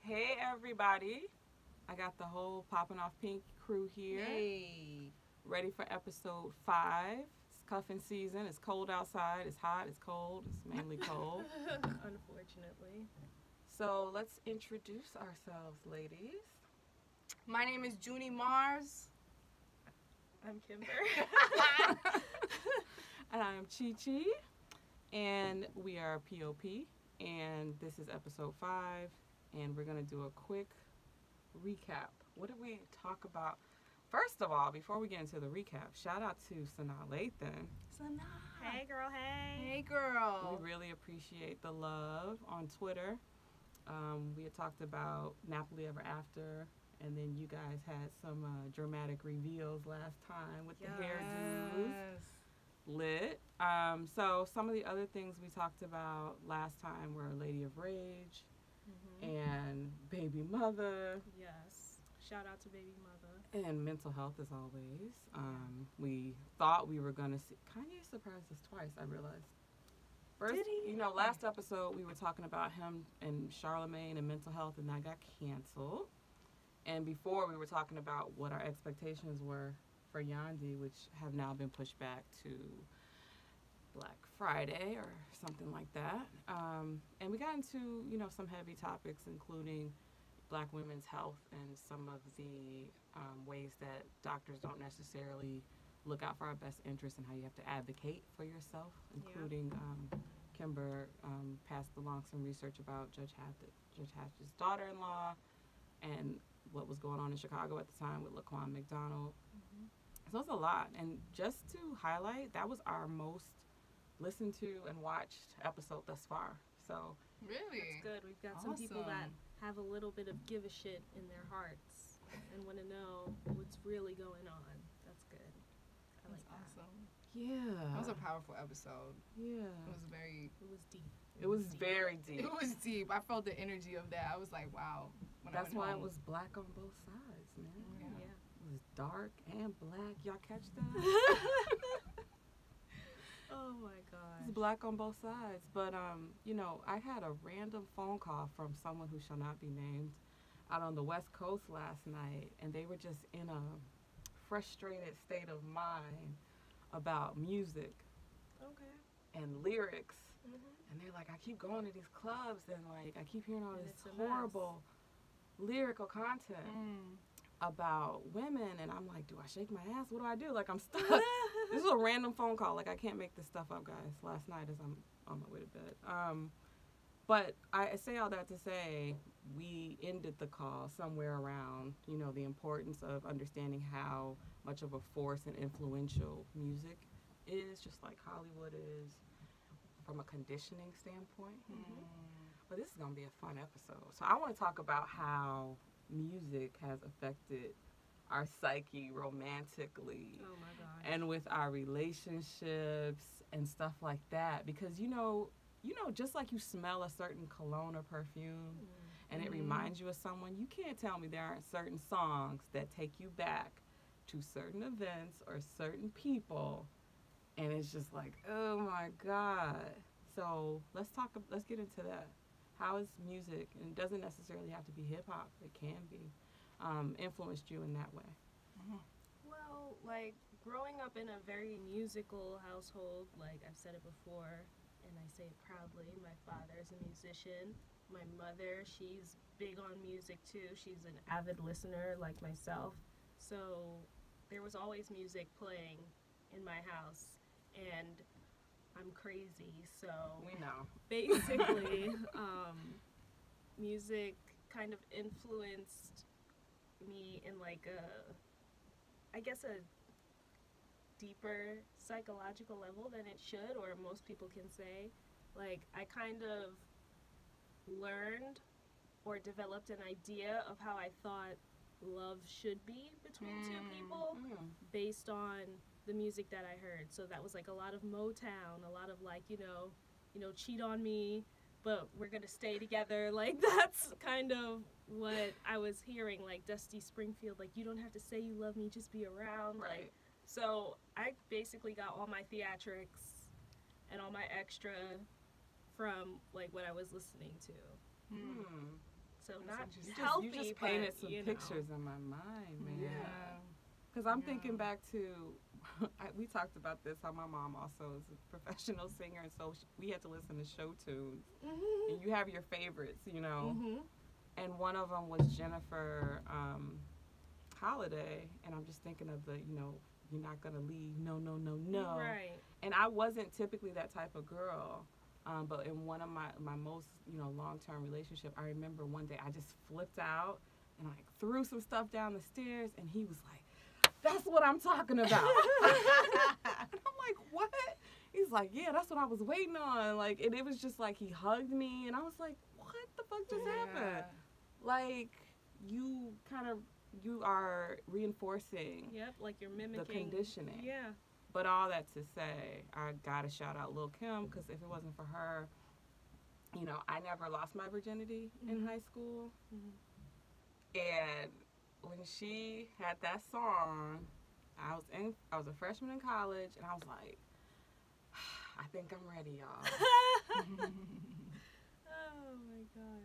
Hey everybody. I got the whole Popping Off Pink crew here. Hey. Ready for episode 5. It's cuffing season. It's cold outside. It's hot. It's cold. It's mainly cold. Unfortunately. So let's introduce ourselves, ladies. My name is Junie.Marz. I'm Kimber. And I am Chi Chi. And we are POP. And this is episode 5. And we're going to do a quick recap. What did we talk about? First of all, before we get into the recap, shout out to Sanaa Lathan. Sanaa. Hey, girl, hey. Hey, girl. We really appreciate the love on Twitter. We had talked about Napoli Ever After, and then you guys had some dramatic reveals last time with the hairdos. Lit. So some of the other things we talked about last time were Lady of Rage and Baby Mother. Yes. Shout out to Baby Mother. And mental health as always. We thought we were going to see... Kanye surprised us twice, I realized. First, Did he? Last episode we were talking about him and Charlemagne and mental health, and that got canceled. And before we were talking about what our expectations were for Yandi, which have now been pushed back to Black Friday or something like that. And we got into, some heavy topics, including Black women's health and some of the ways that doctors don't necessarily look out for our best interests and how you have to advocate for yourself, including Kimber passed along some research about Judge Hatch's daughter-in-law and what was going on in Chicago at the time with Laquan McDonald. So it's a lot. And just to highlight, that was our most listened to and watched episode thus far. So Really? That's good. We've got some people that have a little bit of give a shit in their hearts and want to know what's really going on. That's good. I like that. Awesome. yeah. That was a powerful episode. Yeah. It was very... It was deep. It was very deep. It was deep. I felt the energy of that. I was like, wow. That's why it was black on both sides, man. Yeah. It was dark and black. Y'all catch that? Oh my gosh. It's black on both sides. But, I had a random phone call from someone who shall not be named out on the West Coast last night, and they were just in a frustrated state of mind about music Okay. and lyrics. Mm-hmm. And they're like, I keep going to these clubs and, I keep hearing all And this it's a mess. horrible lyrical content about women. And I'm like, do I shake my ass? What do I do? I'm stuck. This is a random phone call. I can't make this stuff up, guys. Last night as I'm on my way to bed. But I say all that to say we ended the call somewhere around, the importance of understanding how much of a force and influential music is, just like Hollywood is, from a conditioning standpoint. But this is going to be a fun episode. So I want to talk about how music has affected our psyche romantically Oh my gosh. and with our relationships and stuff like that. Because, just like you smell a certain cologne or perfume and it reminds you of someone, you can't tell me there aren't certain songs that take you back to certain events or certain people. And it's just like, oh my God. So let's get into that. How has music, and it doesn't necessarily have to be hip hop, it can be, influenced you in that way? Well, growing up in a very musical household, I've said it before, and I say it proudly, my father is a musician. My mother, she's big on music too. She's an avid listener like myself. So there was always music playing in my house, and I'm crazy, so We know. basically, music kind of influenced me in I guess a deeper psychological level than it should, or most people can say. I kind of learned or developed an idea of how I thought love should be between two people based on the music that I heard. So that was a lot of Motown, a lot of cheat on me, but we're gonna stay together. That's kind of what I was hearing, Dusty Springfield, you don't have to say you love me, just be around. Right. So I basically got all my theatrics and all my extra from what I was listening to. So That's not interesting. healthy, You just painted but, some you know. pictures in my mind, man. Yeah. Because I'm Yeah. thinking back to, we talked about this, how my mom also is a professional singer, and so we had to listen to show tunes. Mm-hmm. And you have your favorites, you know. Mm-hmm. And one of them was Jennifer Holiday, and I'm just thinking of the, you know, you're not going to leave, no, no, no, no. Right. And I wasn't typically that type of girl. But in one of my most, you know, long-term relationship, I remember one day I just flipped out and I threw some stuff down the stairs, and he was like, that's what I'm talking about. And I'm like, what? He's like, yeah, that's what I was waiting on. Like, and it was just like he hugged me, and I was like, what the fuck just happened? Like, you are reinforcing Yep, like you're mimicking. the conditioning. Yeah. But all that to say, I gotta shout out Lil' Kim, because if it wasn't for her, you know, I never lost my virginity in high school. Mm-hmm. And when she had that song, I was a freshman in college, and I was like, I think I'm ready, y'all. Oh my God.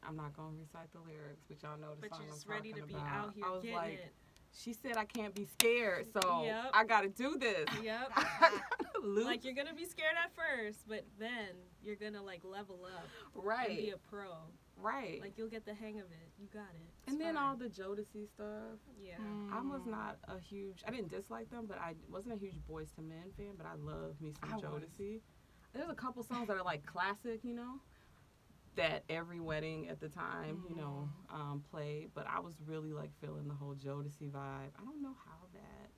I'm not gonna recite the lyrics, but y'all know the But song you're I'm just ready to talking be about. out here I was getting like, it. she said I can't be scared, so Yep. I gotta do this. Yep. I gotta lose. Like, you're gonna be scared at first, but then you're gonna like level up and be Right, a pro. right. Like, you'll get the hang of it. You got it. It's And then fine. all the Jodeci stuff. Yeah. I was not a huge, I didn't dislike them, but I wasn't a huge Boys to Men fan, but I love me some I was. Jodeci. There's a couple songs that are like classic, you know, that every wedding at the time, you know, played, but I was really like feeling the whole Jodeci vibe. I don't know how that,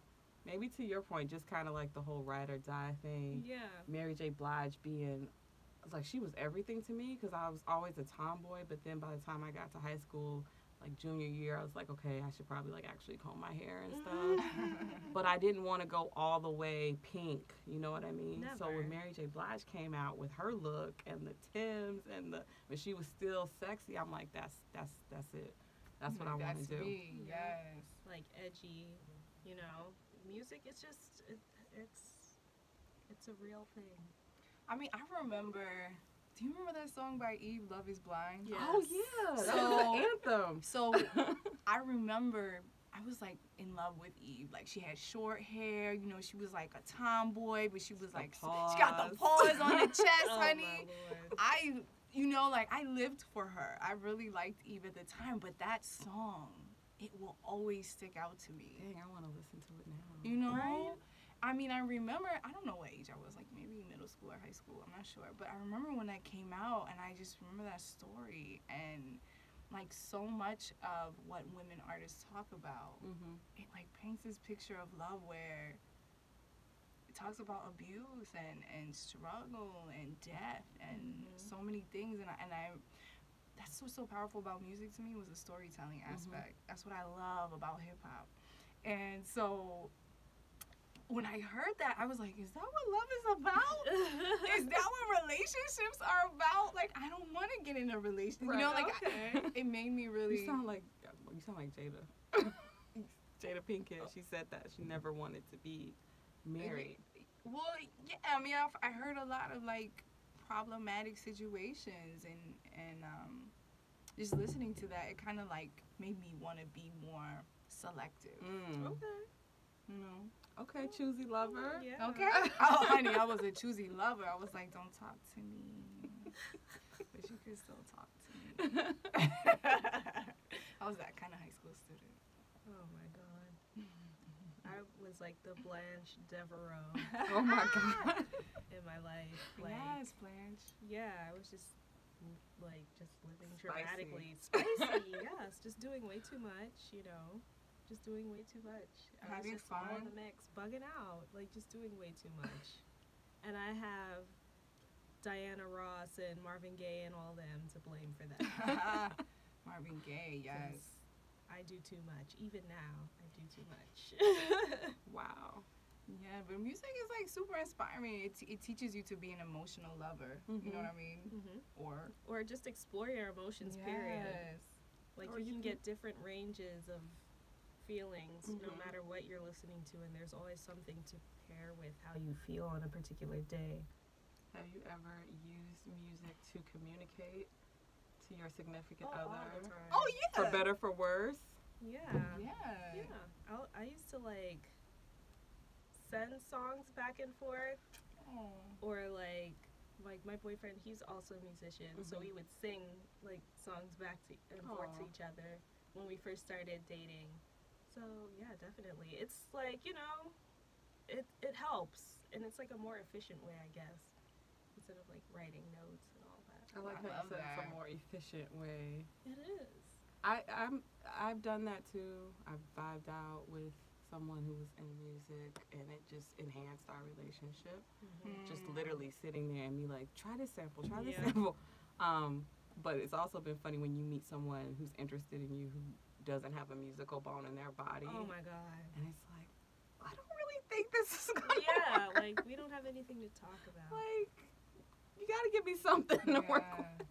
maybe to your point, just kind of like the whole ride or die thing. Yeah. Mary J. Blige being, like, she was everything to me, because I was always a tomboy, but then by the time I got to high school, like junior year, I was like, okay, I should probably like actually comb my hair and stuff. But I didn't want to go all the way pink, you know what I mean? So Never. when Mary J. Blige came out with her look and the Timbs and when she was still sexy, I'm like, that's it. That's what I want to do. Me. Yes. Like, edgy, you know. Music is just, it's a real thing. I mean, I remember. Do you remember that song by Eve, "Love Is Blind"? Yeah. Oh yeah, that So- was the anthem. So I remember I was like in love with Eve. Like, she had short hair. You know, she was like a tomboy, but she was like, she got the paws on the chest, Oh, honey. my Lord. You know, like, I lived for her. I really liked Eve at the time, but that song, it will always stick out to me. Dang, I want to listen to it now. You know? Right? I mean, I remember, I don't know what age I was, like maybe middle school or high school, I'm not sure. But I remember when that came out, and I just remember that story. And, like, so much of what women artists talk about, it, like, paints this picture of love where it talks about abuse and struggle and death and so many things. And I that's what's so powerful about music to me, was the storytelling aspect. That's what I love about hip-hop. And so when I heard that, I was like, is that what love is about? Is that what relationships are about? Like, I don't want to get in a relationship. Right. You know, like, Okay. it made me really... You sound like Jada. Jada Pinkett. She said that she never wanted to be married. Well, yeah, I mean, I heard a lot of, like, problematic situations, and just listening to that, it kind of, like, made me want to be more selective. Okay. You know? Okay, choosy lover. Yeah. Okay. Oh, honey, I was a choosy lover. I was like, don't talk to me. But you can still talk to me. I was that kind of high school student. Oh, my God. I was like the Blanche Devereaux Oh my God. in my life. Like, Yes, Blanche. yeah, I was just like living Spicy. dramatically spicy. Yes, just doing way too much, you know. Just doing way too much. I Having was just all in fun? the mix, bugging out, like just doing way too much. And I have Diana Ross and Marvin Gaye and all them to blame for that. Marvin Gaye, yes. 'Cause I do too much. Even now, I do too much. Wow. Yeah, but music is like super inspiring. It teaches you to be an emotional lover. You know what I mean? Or just explore your emotions, period. Yes. Like, Or you you can can- get different ranges of feelings no matter what you're listening to, and there's always something to pair with how you feel on a particular day. Have you ever used music to communicate to to your significant All other? the time. Oh yeah. For better, for worse? Yeah. Yeah. Yeah. I used to like send songs back and forth, Oh. or like my boyfriend, he's also a musician, so we would sing like songs back to and forth to each other when we first started dating. So yeah, definitely. It's like, you know, it helps, and it's like a more efficient way, I guess, instead of like writing notes and all that. I like I how you love said it's that. a more efficient way. It is. I've done that too. I've vibed out with someone who was in music, and it just enhanced our relationship. Just literally sitting there and be like, try this sample, try this sample. But it's also been funny when you meet someone who's interested in you who doesn't have a musical bone in their body. Oh my god. And it's like, I don't really think this is gonna Yeah, work. like we don't have anything to talk about. Like, you gotta give me something to work with.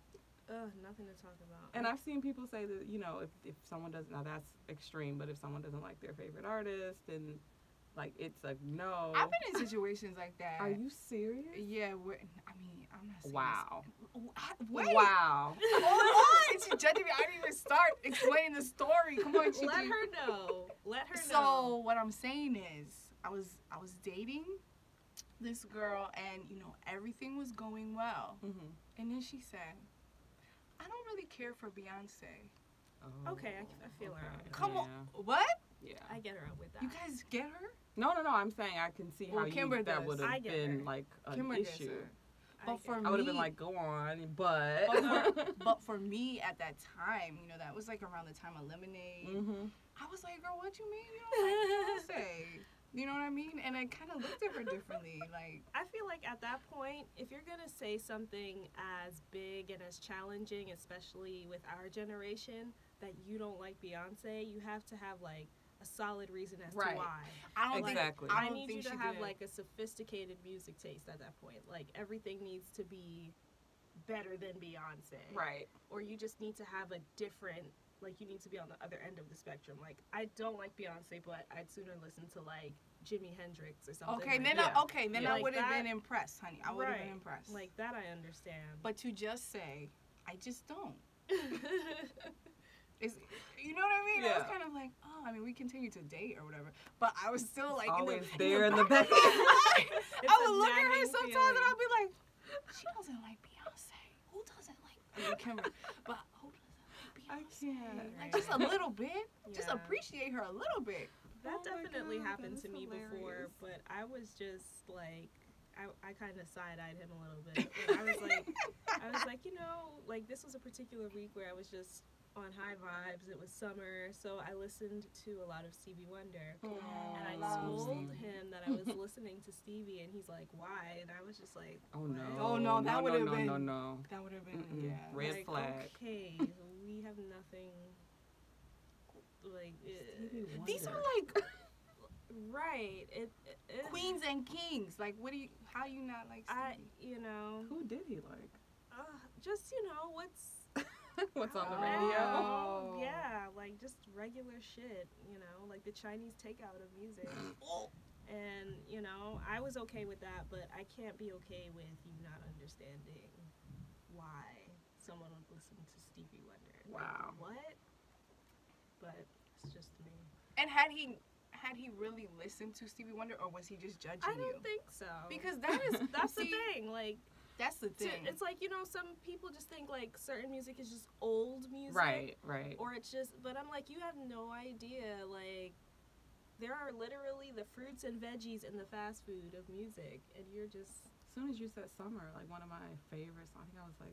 Nothing to talk about. And I've seen people say that, you know, if someone doesn't, now that's extreme, but if someone doesn't like their favorite artist, then, like, it's a no. I've been in situations like that. Are you serious? Yeah, I mean, I'm not serious. Wow. Wait. Wow. Hold on. She's judging me. I didn't even start explaining the story. Come on, Chichi. Let her know. Let her So know. what I'm saying is, I was dating this girl, and you know everything was going well, and then she said, "I don't really care for Beyonce." Oh, Okay, I feel her out. Come yeah. on, what? Yeah. I get her out with that. You guys get her? No, I'm saying I can see Well, how Kimber that does. would I have get been, her. like, an Kimber gets issue. her. But for I would have me, been like, go on, but. but for me at that time, you know, that was like around the time of Lemonade. I was like, girl, what you mean you don't like Beyonce? You know what I mean? And I kind of looked at her differently. Like, I feel like at that point, if you're going to say something as big and as challenging, especially with our generation, that you don't like Beyonce, you have to have like a solid reason as to why. I don't Exactly. think, I I don't need think you to she have did. like a sophisticated music taste at that point. Like everything needs to be better than Beyonce. Right. Or you just need to have a different, like you need to be on the other end of the spectrum. Like I don't like Beyonce, but I'd sooner listen to like Jimi Hendrix or something. Okay, like then that. then Yeah. I Like would have that- been impressed, honey. I would have been Right. impressed. Like that I understand. But to just say, I just don't. It's, you know what I mean? I was Yeah. kind of like, oh, I mean, we continued to date or whatever, but I was still like Always in there in the back. back. It's I a would look at her nagging sometimes feeling. and I'd be like, she doesn't like Beyonce. Who doesn't like? I mean, Kimber, but who doesn't like I Beyonce? can't. Like just a little bit. Just Yeah. appreciate her a little bit. That Oh my definitely God, happened that to is me before, hilarious. but I was just like, I kind of side-eyed him a little bit. Like, I was like, you know, like this was a particular week where I was just on high vibes. It was summer, so I listened to a lot of Stevie Wonder, and I love told Stevie. him that I was listening to Stevie, and he's like, why? And I was just like, Oh what? no. Oh, no, that would've been- No. That would have been Mm-mm. yeah. Red Like, flag. Okay, we have nothing. Like These are like right. It queens and kings. Like, what do you? How you not like I Stevie? you know Who did he like? just what's What's on the Oh. radio? Oh. yeah, like just regular shit, like the Chinese takeout of music. And, I was okay with that, but I can't be okay with you not understanding why someone would listen to Stevie Wonder. Like, Wow. what? But it's just me. And had he really listened to Stevie Wonder, or was he just judging I you? don't think so. Because that is that's the see, thing. Like, That's the thing. it's like, some people just think like certain music is just old music. Right. Or it's just, but I'm like, you have no idea, like, there are literally the fruits and veggies in the fast food of music, and you're just... As soon as you said summer, like one of my favorites, I think I was like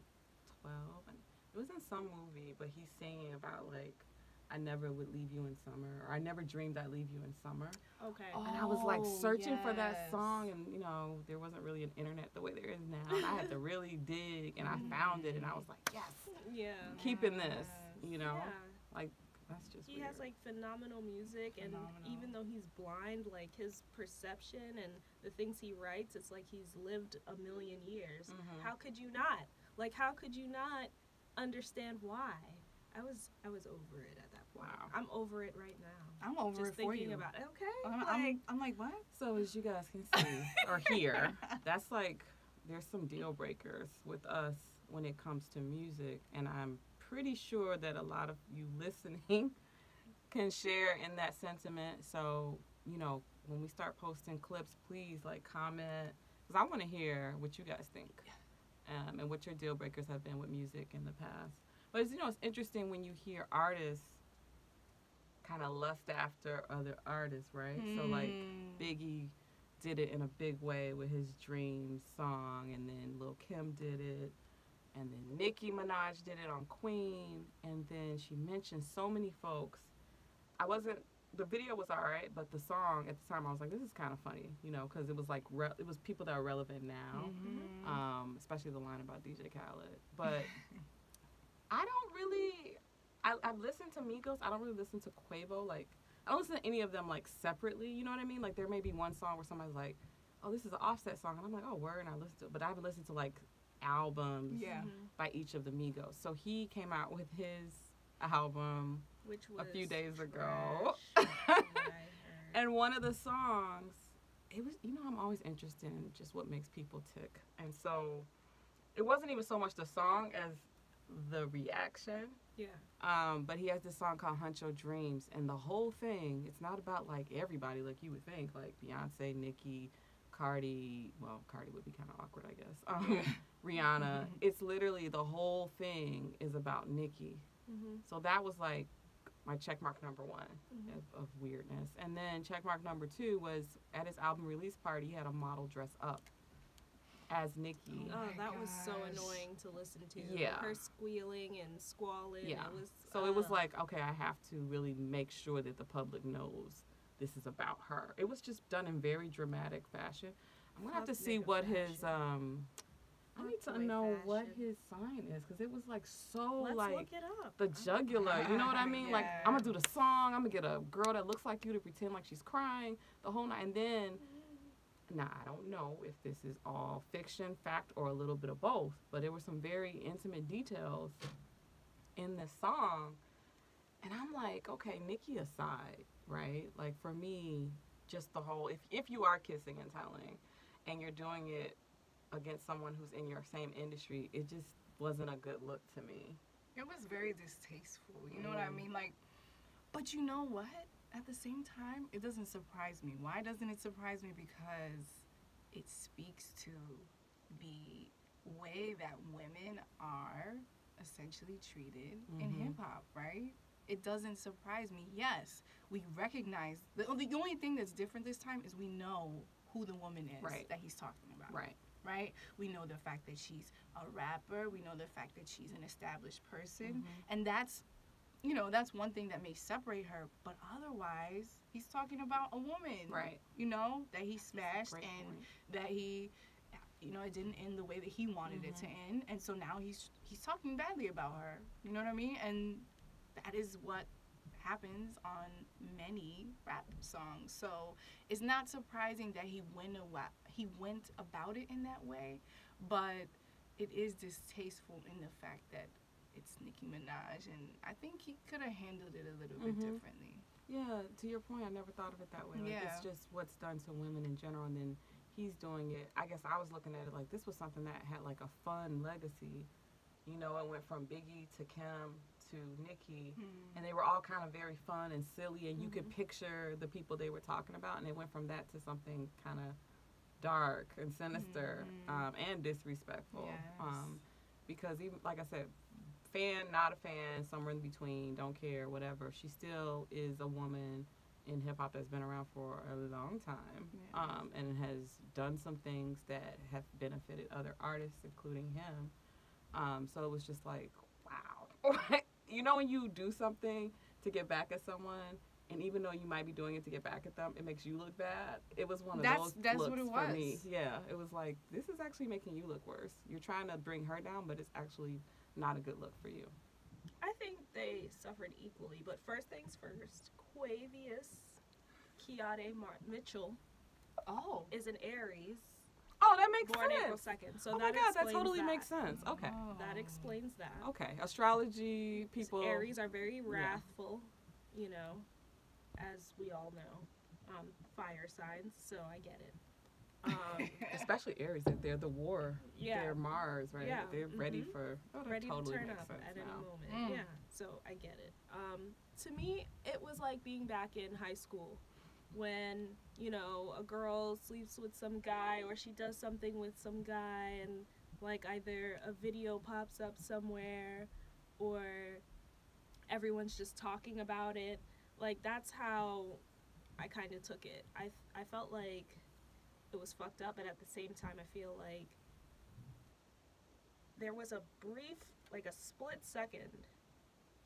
12, and it was in some movie, but he's singing about like, I never would leave you in summer, or I never dreamed I'd leave you in summer. Okay. Oh. And I was like searching for that yes. song, and there wasn't really an internet the way there is now. And I had to really dig, and I found it, and I was like, yes, Yeah. keeping this, Yeah. like that's just He weird. has like phenomenal music, and Phenomenal. even though he's blind, like his perception and the things he writes, it's like he's lived a million years. Mhm. How could you not? Like, how could you not understand why? I was over it at that point. Wow. I'm over it right now. I'm over Just it for thinking you. about it. Okay. I'm like, what? So as you guys can see or hear, that's like there's some deal breakers with us when it comes to music, and I'm pretty sure that a lot of you listening can share in that sentiment. So, you know, when we start posting clips, please like comment, because I want to hear what you guys think, and what your deal breakers have been with music in the past. But it's, you know, it's interesting when you hear artists kind of lust after other artists, right? So like Biggie did it in a big way with his Dreams song, and then Lil' Kim did it, and then Nicki Minaj did it on Queen, and then she mentioned so many folks. The video was all right, but the song at the time I was like, this is kind of funny, you know, because it was like it was people that are relevant now, especially the line about DJ Khaled. But I don't really, I've listened to Migos. I don't really listen to Quavo. Like, I don't listen to any of them like separately. You know what I mean? Like, there may be one song where somebody's like, oh, this is an Offset song, and I'm like, oh, word, and I listen to it. But I haven't listened to like albums by each of the Migos. So he came out with his album Which was a few days ago. trash, And one of the songs, it was, you know, I'm always interested in just what makes people tick. And so it wasn't even so much the song as the reaction. Yeah. But he has this song called Huncho Dreams, and the whole thing, it's not about like everybody like you would think, like Beyonce, Nicki, Cardi, well, Cardi would be kind of awkward, I guess. Rihanna. It's literally the whole thing is about Nicki. So that was like my checkmark number one of weirdness. And then checkmark number two was at his album release party, he had a model dress up as Nicki. Oh, that was so annoying to listen to. Yeah. Her squealing and squalling. Yeah. It was, So it was like, okay, I have to really make sure that the public knows this is about her. It was just done in very dramatic fashion. I'm going to have to see what his, I need to know what his sign is, because it was like so Let's like look it up. the jugular, you know what I mean? Like, I'm going to do the song, I'm going to get a girl that looks like you to pretend like she's crying the whole night, and then, now I don't know if this is all fiction, fact, or a little bit of both, but there were some very intimate details in this song, and I'm like, okay, Nicki aside, right? Like, for me, just the whole, if you are kissing and telling, and you're doing it against someone who's in your same industry, it just wasn't a good look to me. It was very distasteful, you know what I mean? Like, but you know what? At the same time, it doesn't surprise me. Why doesn't it surprise me? Because it speaks to the way that women are essentially treated in hip-hop, right? It doesn't surprise me. Yes, we recognize, the only thing that's different this time is we know who the woman is that he's talking about. Right? We know the fact that she's a rapper. We know the fact that she's an established person. And that's, you know, that's one thing that may separate her. But otherwise, he's talking about a woman. Right. You know, that he smashed and that he, you know, it didn't end the way that he wanted it to end. And so now he's talking badly about her. You know what I mean? And that is what happens on many rap songs. So it's not surprising that he went about it in that way, but it is distasteful in the fact that it's Nicki Minaj, and I think he could have handled it a little bit differently. Yeah, to your point, I never thought of it that way. Like, it's just what's done to women in general, and then he's doing it. I guess I was looking at it like this was something that had like a fun legacy. You know, it went from Biggie to Kim to Nicki, and they were all kind of very fun and silly, and you could picture the people they were talking about, and it went from that to something kind of dark and sinister and disrespectful. Because even, like I said, fan, not a fan, somewhere in between, don't care, whatever, she still is a woman in hip-hop that's been around for a long time, and has done some things that have benefited other artists, including him. So it was just like, wow. You know, when you do something to get back at someone, and even though you might be doing it to get back at them, it makes you look bad. It was one of those that's looks what it for was. me. Yeah, it was like, this is actually making you look worse. You're trying to bring her down, but it's actually not a good look for you. I think they suffered equally, but first things first, Quavius Kiade Mitchell is an Aries. Oh, that makes born sense. April 2nd. So oh my God, that totally makes sense. Okay. That explains that. Okay, astrology people. Aries are very wrathful, you know, as we all know. Fire signs, so I get it. Especially Aries, they're the war. They're Mars, right? Yeah. They're ready for. Oh, that ready totally to turn makes up sense at now. any moment. so I get it. To me, it was like being back in high school when, you know, a girl sleeps with some guy or she does something with some guy and, like, either a video pops up somewhere or everyone's just talking about it. Like, that's how I kind of took it. I felt like it was fucked up, but at the same time, I feel like there was a brief, like a split second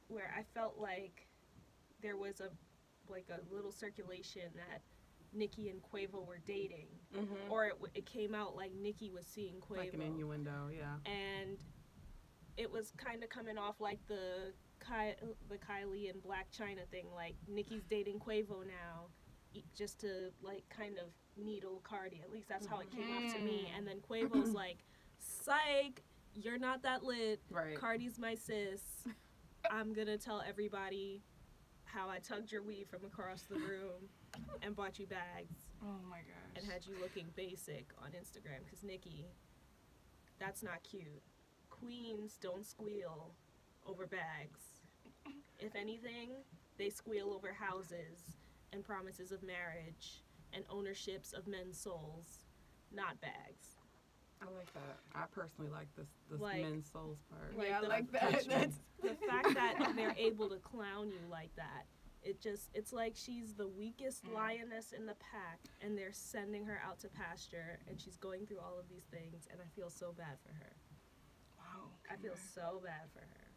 where I felt like there was a little circulation that Nicki and Quavo were dating, or it came out like Nicki was seeing Quavo, like an innuendo, yeah. and it was kind of coming off like the Kylie and Black China thing, like Nicki's dating Quavo now, just to like kind of needle Cardi. At least that's how it came off to me. And then Quavo's like, "Psych, you're not that lit. Right. Cardi's my sis. I'm gonna tell everybody how I tugged your weave from across the room and bought you bags. Oh my gosh. And had you looking basic on Instagram. Because Nicki, that's not cute. Queens don't squeal over bags. If anything, they squeal over houses and promises of marriage and ownerships of men's souls, not bags." I like that. I personally like this Like- men's souls part. Yeah, I the- like that. That's The fact that they're able to clown you like that, it's like she's the weakest lioness in the pack and they're sending her out to pasture and she's going through all of these things and I feel so bad for her. wow. I feel so bad for her.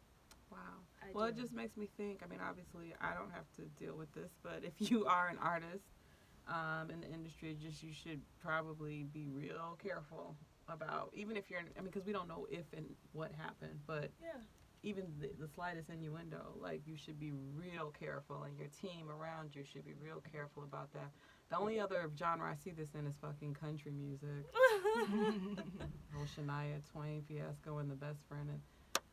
Wow. I Well, do. it just makes me think. I mean, obviously, I don't have to deal with this, but if you are an artist in the industry, you should probably be real careful about, even if you're, I mean, because we don't know if and what happened, but Yeah. even the slightest innuendo, like, you should be real careful, and your team around you should be real careful about that. The only other genre I see this in is fucking country music. Whole Shania Twain fiasco and the best friend, and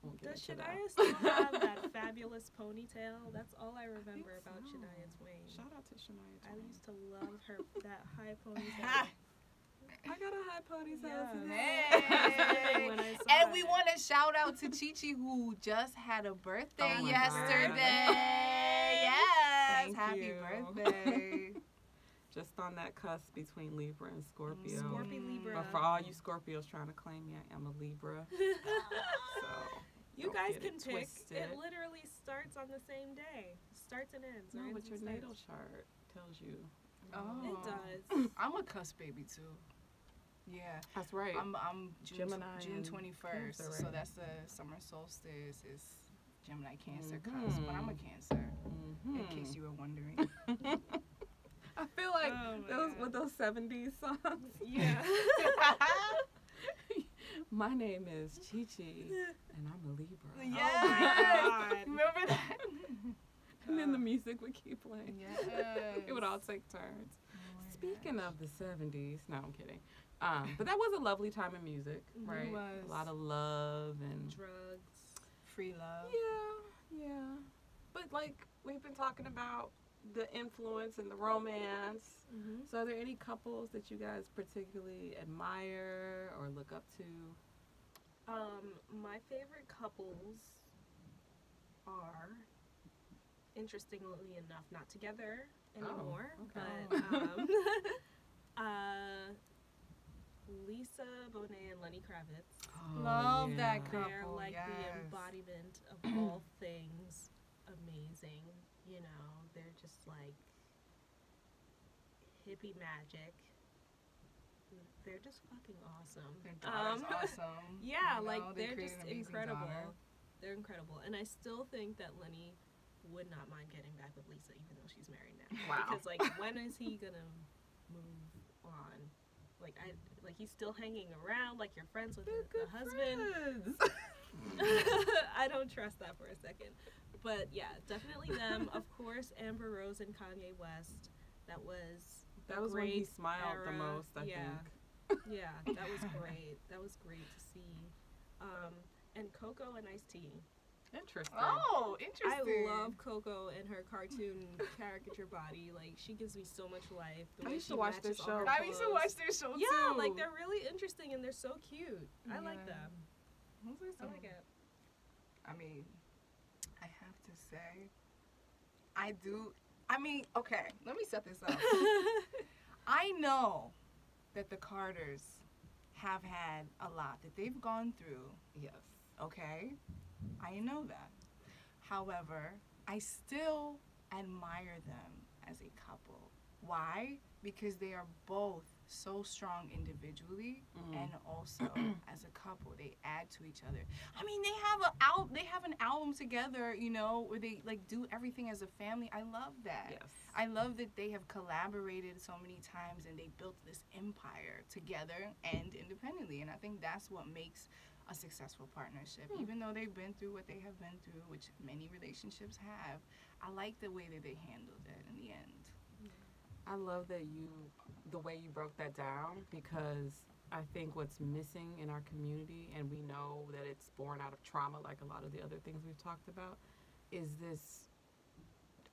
won't get Does into that. Shania still have that fabulous ponytail? That's all I remember think about so. Shania Twain. Shout out to Shania I Twain. used to love her, that high ponytail. I got a high ponytail today. Hey. When I saw And we it. want to shout out to Chi-Chi, who just had a birthday Oh my yesterday. God. Yes, Thank happy you. birthday. Just on that cusp between Libra and Scorpio. Scorpio Libra. But for all you Scorpios trying to claim me, I am a Libra. So You don't guys get can it pick. twisted. It literally starts on the same day. Starts and ends. No, or but ends your and natal starts. chart tells you. Oh. It does. I'm a cusp baby too. Yeah. That's right. I'm Gemini June and 21st, Cancer, so right? that's the summer solstice. Is Gemini Cancer Mhm. cusp, but I'm a Cancer. In Mhm. case you were wondering. I feel like Oh my those God. with those 70s songs. Yeah. My name is Chi Chi, and I'm a Libra. Yes. God. Remember that? And then the music would keep playing. Yes. It would all take turns. Oh my Speaking gosh. of the 70s, no, I'm kidding. But that was a lovely time in music, Mhm. right? It was. A lot of love and Drugs. Free love. yeah. But like we've been talking about the influence and the romance. Mm-hmm. So are there any couples that you guys particularly admire or look up to? My favorite couples are, interestingly enough, not together anymore, okay. but Lisa Bonet and Lenny Kravitz. Love that couple. They're Couple, like the yes. embodiment of all things amazing. You know, they're just like hippie magic. They're just fucking awesome. Their daughter's awesome. Yeah, You like know, they they're created just an amazing incredible. daughter. They're incredible, and I still think that Lenny would not mind getting back with Lisa, even though she's married now. Wow. Because like, when is he gonna move on? Like he's still hanging around. Like you're friends with the husband. I don't trust that for a second. But yeah, definitely them. Of course, Amber Rose and Kanye West. That was That was when he great smiled the era. most, I Yeah. think. Yeah, that was great. That was great to see. And Coco and Ice-T. Interesting. Oh, interesting. I love Coco and her cartoon caricature body. Like, she gives me so much life. The I way used she to watch their matches all show. her I used to clothes. watch their show too. Yeah, like they're really interesting and they're so cute. I like Yeah. them. Those are I some- like it. I mean, I have to say, I do. I mean, okay, let me set this up. I know that the Carters have had a lot that they've gone through. Yes. Okay? I know that. However, I still admire them as a couple. Why? Because they are both so strong individually and also as a couple. They add to each other. I mean, they have an album together, you know, where they like do everything as a family. I love that. Yes. I love that they have collaborated so many times and they built this empire together and independently. And I think that's what makes a successful partnership. Even though they've been through what they have been through, which many relationships have, I like the way that they handled it in the end. I love the way you broke that down, because I think what's missing in our community, and we know that it's born out of trauma like a lot of the other things we've talked about, is this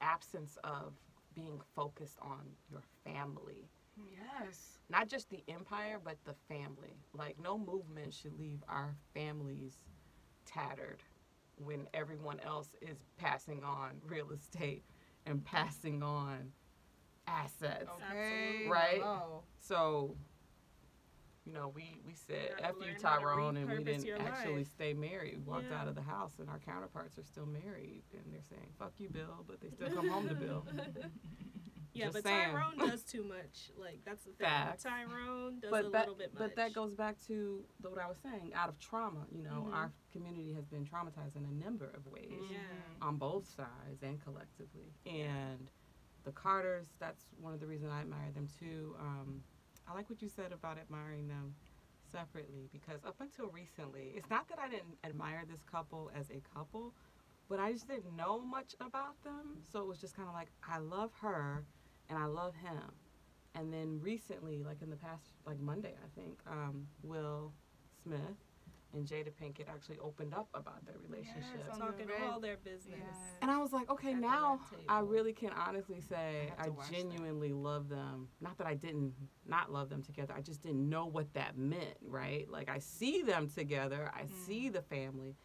absence of being focused on your family. Yes. Not just the empire, but the family. Like, no movement should leave our families tattered when everyone else is passing on real estate and passing on assets. Okay. Right? Hello. So, you know, we said, You have F to you, learn how to Tyrone, and we repurpose didn't your actually life. stay married. We walked Yeah. out of the house, and our counterparts are still married, and they're saying, fuck you, Bill, but they still come home to Bill. Yeah, Just but saying. Tyrone does too much. Like, that's the thing. Facts. Tyrone does But a that, little bit much. but that goes back to what I was saying, out of trauma. You know, Mhm. our community has been traumatized in a number of ways. Yeah. On both sides and collectively. And the Carters, that's one of the reasons I admire them too. I like what you said about admiring them separately, because up until recently, it's not that I didn't admire this couple as a couple, but I just didn't know much about them. So it was just kind of like, I love her and I love him. And then recently, like in the past, like Monday, I think, Will Smith and Jada Pinkett actually opened up about their relationship. Yes, Talking Red- all their business. Yes. And I was like, okay, At the now red I table. really can honestly say I have I to watch that. genuinely love them. Not that I didn't not love them together. I just didn't know what that meant, right? Like, I see them together. I see the family.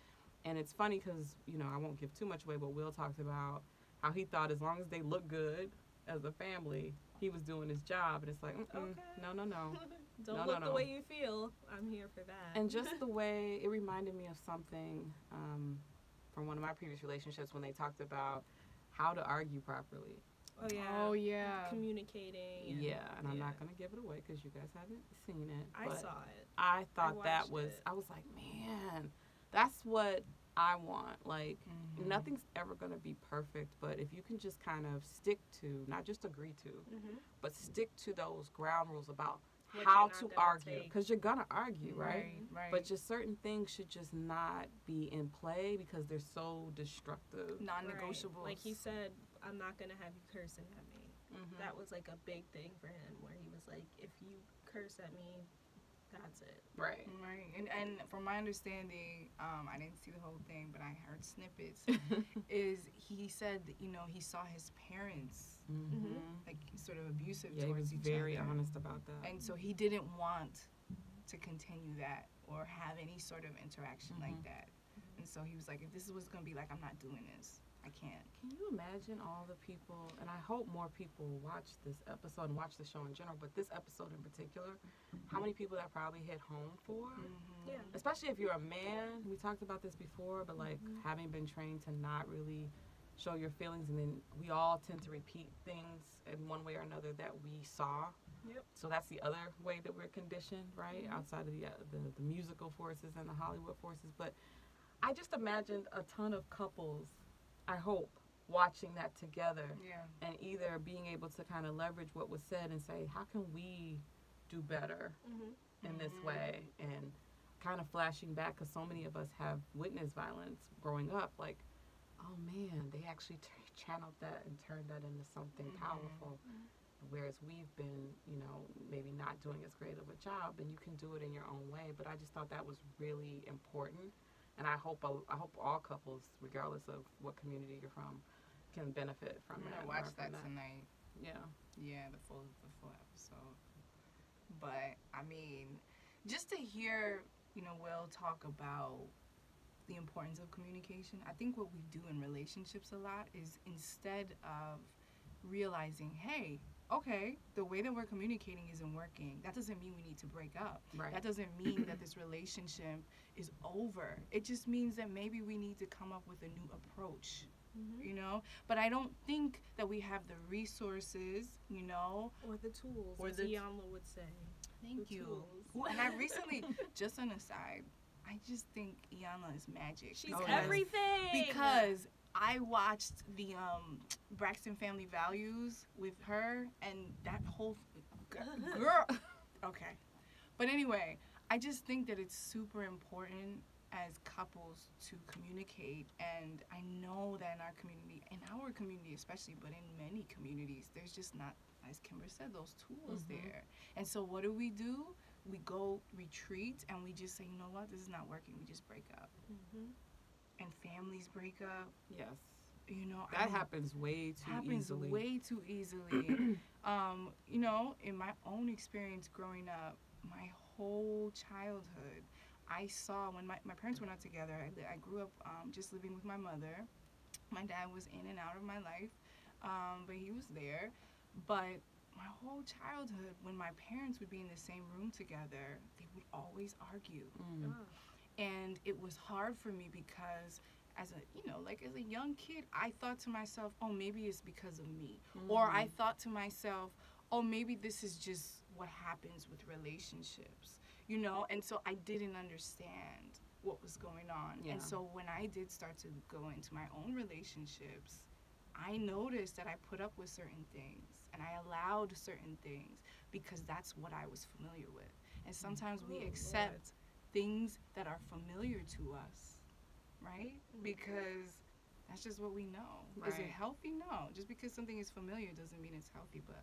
And it's funny because, you know, I won't give too much away, but Will talked about how he thought as long as they look good as a family, he was doing his job. And it's like, Okay. no. Don't No, look no. the way you feel. I'm here for that. And just the way it reminded me of something from one of my previous relationships when they talked about how to argue properly. oh yeah. Oh, yeah. Communicating. And, Yeah, and I'm yeah. not going to give it away because you guys haven't seen it. I but saw it. I thought that watched was, it. I was like, man, that's what I want. Like, nothing's ever going to be perfect, but if you can just kind of stick to, not just agree to, Mhm. but stick to those ground rules about What how you're not to gonna argue. take. Because you're going to argue, right? Right. But just certain things should just not be in play because they're so destructive. non-negotiables. Right. Like he said, I'm not gonna have you cursing at me. Mhm. That was like a big thing for him, where he was like, if you curse at me, that's it. Right. Right, and from my understanding, I didn't see the whole thing, but I heard snippets. Is he said that, you know, he saw his parents like sort of abusive Yeah, he towards was each very other, honest about that. and so he didn't want to continue that or have any sort of interaction like that. And so he was like, if this is what's gonna be like, I'm not doing this. I can't. Can you imagine all the people, and I hope more people watch this episode and watch the show in general, but this episode in particular, how many people that probably hit home for? Yeah. Especially if you're a man. We talked about this before, but like having been trained to not really show your feelings, and then we all tend to repeat things in one way or another that we saw. Yep. So that's the other way that we're conditioned, right? Outside of the musical forces and the Hollywood forces. But I just imagined a ton of couples, I hope, watching that together Yeah. and either being able to kind of leverage what was said and say, how can we do better in this way? And kind of flashing back, because so many of us have witnessed violence growing up, like, oh man, they actually channeled that and turned that into something powerful. Whereas we've been, you know, maybe not doing as great of a job, and you can do it in your own way. But I just thought that was really important. And I hope all couples, regardless of what community you're from, can benefit from I'm that. gonna learn watch from that tonight. Yeah. Yeah, the full episode. But I mean, just to hear, you know, Will talk about the importance of communication. I think what we do in relationships a lot is instead of realizing, hey, okay, the way that we're communicating isn't working, that doesn't mean we need to break up. Right. That doesn't mean that this relationship is over. It just means that maybe we need to come up with a new approach, you know? But I don't think that we have the resources, you know? Or the tools, Or as the Iyanla would say. Thank The you. tools. And I recently, just an aside, I just think Iyanla is magic. She's Oh, everything. Because I watched the Braxton Family Values with her, and that whole girl. Okay, but anyway, I just think that it's super important as couples to communicate, and I know that in our community especially, but in many communities, there's just not, as Kimber said, those tools there. And so what do? We go retreat, and we just say, you know what, this is not working. We just break up. And families break up. Yes. You know, That happens way too easily. way too easily. You know, in my own experience growing up, my whole childhood, I saw when my parents were not together. I grew up just living with my mother. My dad was in and out of my life, but he was there. But my whole childhood, when my parents would be in the same room together, they would always argue. And it was hard for me because as a young kid, I thought to myself, oh, maybe it's because of me. Or I thought to myself, oh, maybe this is just what happens with relationships, you know? And so I didn't understand what was going on. Yeah. And so when I did start to go into my own relationships, I noticed that I put up with certain things and I allowed certain things because that's what I was familiar with. And sometimes we accept things that are familiar to us, right? Because that's just what we know. Right. Is it healthy? No. Just because something is familiar doesn't mean it's healthy, but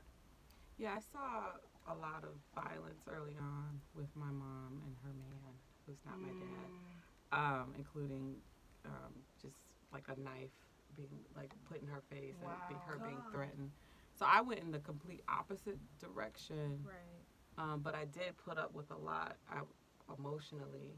Yeah, I saw a lot of violence early on with my mom and her man, who's not my dad, including just like a knife being like put in her face and her being threatened. So I went in the complete opposite direction. Right. But I did put up with a lot emotionally,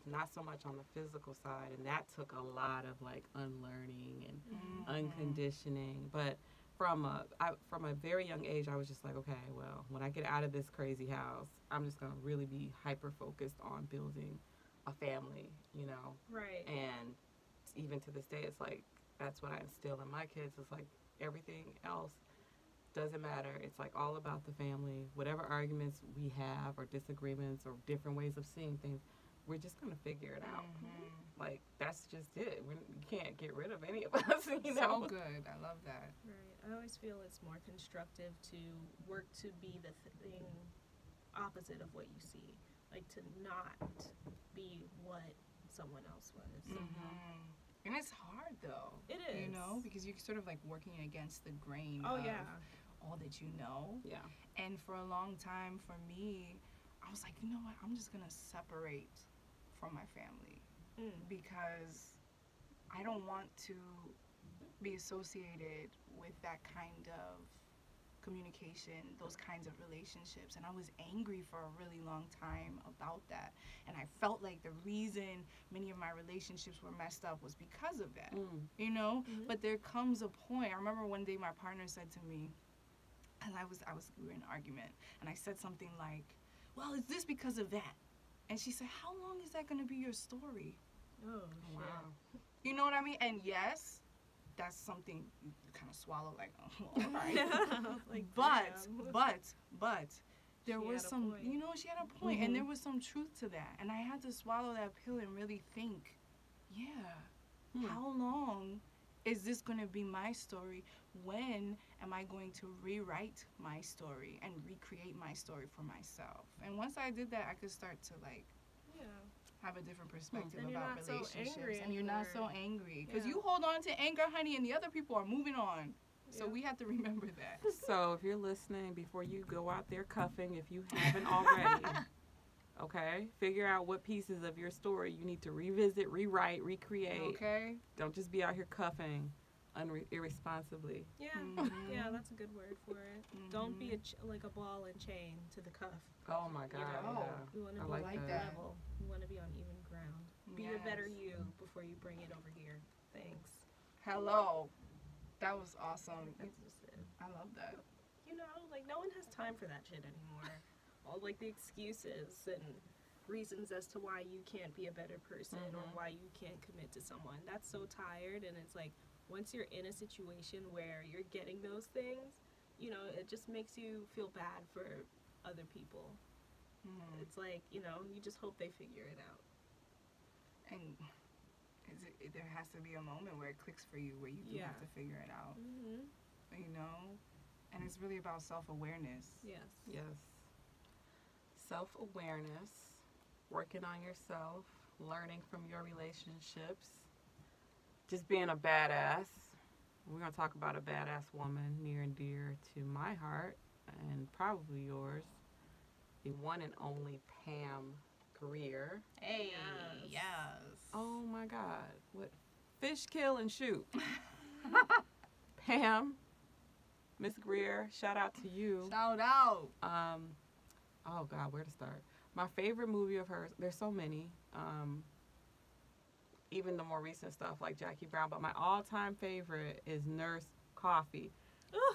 not so much on the physical side, and that took a lot of like unlearning and unconditioning. But from a very young age, I was just like, okay, well, when I get out of this crazy house, I'm just gonna really be hyper focused on building a family, you know. Right. And even to this day, it's like that's what I instill in my kids. It's like everything else doesn't matter. It's like all about the family. Whatever arguments we have or disagreements or different ways of seeing things, we're just going to figure it out. Like, that's just it. You can't get rid of any of us, you know? So good. I love that. Right. I always feel it's more constructive to work to be the thing opposite of what you see. Like, to not be what someone else was. And it's hard, though. It is. You know, because you're sort of like working against the grain Oh, of yeah. all that you know. Yeah. And for a long time, for me, I was like, you know what? I'm just going to separate from my family because I don't want to be associated with that kind of communication, those kinds of relationships. And I was angry for a really long time about that. And I felt like the reason many of my relationships were messed up was because of that, you know? But there comes a point, I remember one day my partner said to me, and we were in an argument, and I said something like, well, is this because of that? And she said, how long is that going to be your story? Oh, Wow. You know what I mean? And yes, that's something you kind of swallow like, oh, all right. Like, but there She was had a some, point. you know, she had a point, and there was some truth to that. And I had to swallow that pill and really think, how long is this going to be my story? When am I going to rewrite my story and recreate my story for myself? And once I did that, I could start to like have a different perspective And you're about not so relationships. angry And you're not so anymore. angry. Because Yeah. you hold on to anger, honey, and the other people are moving on. So Yeah. we have to remember that. So if you're listening, before you go out there cuffing, if you haven't already, okay, figure out what pieces of your story you need to revisit, rewrite, recreate. Okay? Don't just be out here cuffing irresponsibly. Yeah. Yeah, that's a good word for it. Don't be like a ball and chain to the cuff. Oh my God. know. Yeah. We want to I be like like that. level. We want to be on even ground. Be a better you before you bring it over here. Thanks. Hello. That was awesome. That's just it. I love that. You know, like, no one has time for that shit anymore. All, like, the excuses and reasons as to why you can't be a better person or why you can't commit to someone. That's so tired, and it's like, once you're in a situation where you're getting those things, you know, it just makes you feel bad for other people. It's like, you know, you just hope they figure it out. And there has to be a moment where it clicks for you, where you do have to figure it out. You know? And it's really about self-awareness. Yes. Yes. Self-awareness, working on yourself, learning from your relationships, just being a badass. We're going to talk about a badass woman near and dear to my heart and probably yours, the one and only Pam Grier. Hey, yes. Oh my God. What? Fish, kill, and shoot. Pam, Miss Grier, shout out to you. Shout out. Oh God, where to start? My favorite movie of hers, there's so many. Even the more recent stuff like Jackie Brown, but my all-time favorite is Nurse Coffee.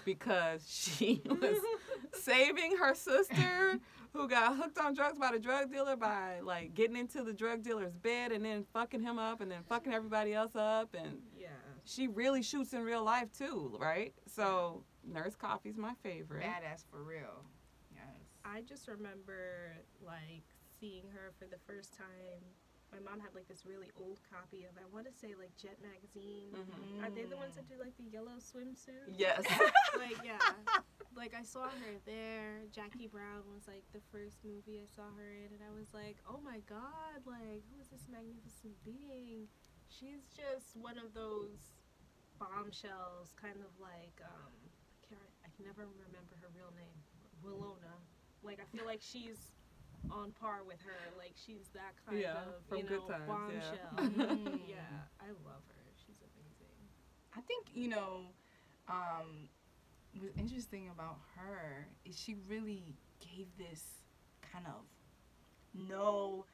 Because she was saving her sister who got hooked on drugs by the drug dealer by like getting into the drug dealer's bed and then fucking him up and then fucking everybody else up, and she really shoots in real life too, right? So Nurse Coffee's my favorite. Badass for real. Yes. I just remember like seeing her for the first time. My mom had like this really old copy of, I want to say like Jet magazine. Are they the ones that do like the yellow swimsuit? Yes. Like, yeah. Like I saw her there. Jackie Brown was like the first movie I saw her in, and I was like, oh my God, like who is this magnificent being? She's just one of those bombshells, kind of like I can never remember her real name, Willona. Like I feel like she's on par with her, like she's that kind of, from you know, Good Times, bombshell. Yeah, I love her. She's amazing. I think, you know, what's interesting about her is she really gave this kind of no,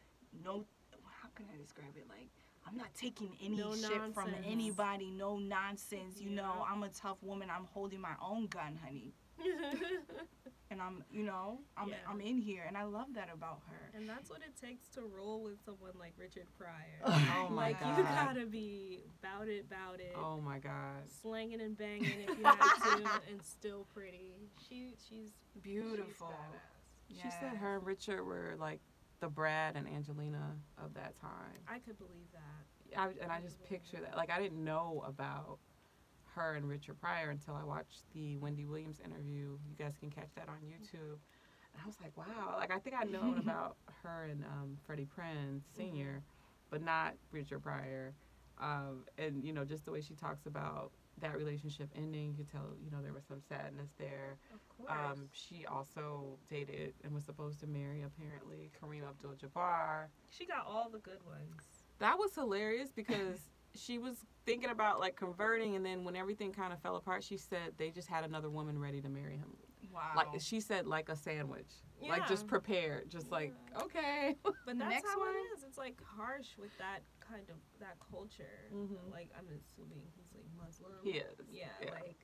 how can I describe it? Like, I'm not taking any shit from anybody, no nonsense, you know, I'm a tough woman, I'm holding my own gun, honey. And I'm in here, and I love that about her. And that's what it takes to roll with someone like Richard Pryor. Oh my like, God. You gotta be bout it. Oh my God. Slanging and banging if you have to, and still pretty. She's beautiful. She's badass. She said her and Richard were like the Brad and Angelina of that time. I could believe that. I just picture that. Like, I didn't know about her and Richard Pryor until I watched the Wendy Williams interview. You guys can catch that on YouTube. And I was like, wow. Like, I think I'd known about her and Freddie Prinze Sr., but not Richard Pryor. And, you know, just the way she talks about that relationship ending, you could tell, you know, there was some sadness there. Of course. She also dated and was supposed to marry, apparently, Kareem Abdul-Jabbar. She got all the good ones. That was hilarious because she was thinking about like converting, and then when everything kind of fell apart, she said they just had another woman ready to marry him. Wow. Like she said, like a sandwich, like just prepared, just like okay. But The that's next how one? it is. It's like harsh with that kind of that culture. Like I'm assuming he's like Muslim. He is. Yeah, like